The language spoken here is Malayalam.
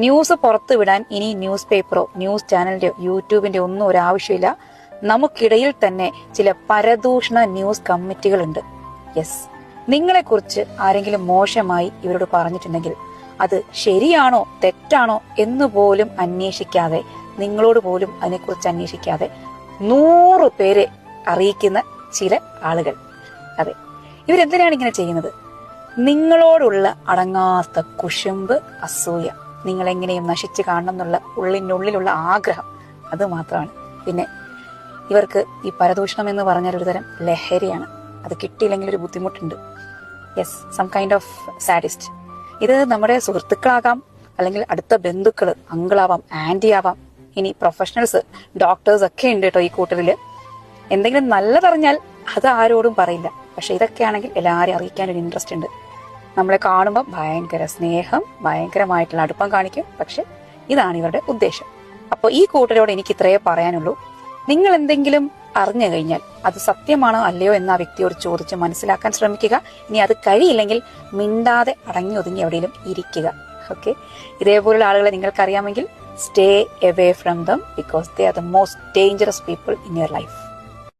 ന്യൂസ് പുറത്തു വിടാൻ ഇനി ന്യൂസ് പേപ്പറോ ന്യൂസ് ചാനലിന്റെയോ യൂട്യൂബിന്റെ ഒന്നും ഒരു ആവശ്യമില്ല. നമുക്കിടയിൽ തന്നെ ചില പരദൂഷണ ന്യൂസ് കമ്മിറ്റികളുണ്ട്. യെസ്, നിങ്ങളെക്കുറിച്ച് ആരെങ്കിലും മോശമായി ഇവരോട് പറഞ്ഞിട്ടുണ്ടെങ്കിൽ അത് ശരിയാണോ തെറ്റാണോ എന്ന് പോലും അന്വേഷിക്കാതെ, നിങ്ങളോട് പോലും അതിനെക്കുറിച്ച് അന്വേഷിക്കാതെ 100 പേരെ അറിയിക്കുന്ന ചില ആളുകൾ. അതെ, ഇവരെന്തിനാണ് ഇങ്ങനെ ചെയ്യുന്നത്? നിങ്ങളോടുള്ള അടങ്ങാത്ത കുശുമ്പ്, അസൂയ, നിങ്ങളെങ്ങനെയും നശിച്ചു കാണണം എന്നുള്ള ഉള്ളിനുള്ളിലുള്ള ആഗ്രഹം, അത് മാത്രമാണ്. പിന്നെ ഇവർക്ക് ഈ പരദൂഷണം എന്ന് പറഞ്ഞാൽ ഒരു തരം ലഹരിയാണ്. അത് കിട്ടിയില്ലെങ്കിൽ ഒരു ബുദ്ധിമുട്ടുണ്ട്. Yes, some kind of sadist. ഇത് നമ്മുടെ സുഹൃത്തുക്കളാകാം, അല്ലെങ്കിൽ അടുത്ത ബന്ധുക്കള്, അങ്കിളാവാം, ആന്റി ആവാം, ഇനി പ്രൊഫഷണൽസ്, ഡോക്ടേഴ്സ് ഒക്കെ ഉണ്ട് കേട്ടോ ഈ കൂട്ടത്തില്. എന്തെങ്കിലും നല്ലതറിഞ്ഞാൽ അത് ആരോടും പറയില്ല. പക്ഷെ ഇതൊക്കെയാണെങ്കിൽ എല്ലാവരെയും അറിയിക്കാൻ ഒരു ഇൻട്രസ്റ്റ് ഉണ്ട്. നമ്മളെ കാണുമ്പോൾ ഭയങ്കര സ്നേഹം, ഭയങ്കരമായിട്ടുള്ള അടുപ്പം കാണിക്കും. പക്ഷെ ഇതാണ് ഇവരുടെ ഉദ്ദേശം. അപ്പോൾ ഈ കൂട്ടരോട് എനിക്ക് ഇത്രയേ പറയാനുള്ളൂ. നിങ്ങൾ എന്തെങ്കിലും അറിഞ്ഞു കഴിഞ്ഞാൽ അത് സത്യമാണോ അല്ലയോ എന്ന് ആ വ്യക്തിയോട് ചോദിച്ച് മനസ്സിലാക്കാൻ ശ്രമിക്കുക. ഇനി അത് കഴിയില്ലെങ്കിൽ മിണ്ടാതെ അടങ്ങി ഒതുങ്ങി എവിടെയെങ്കിലും ഇരിക്കുക. ഓക്കെ, ഇതേപോലുള്ള ആളുകളെ നിങ്ങൾക്കറിയാമെങ്കിൽ stay away from them because they are the most dangerous people in your life.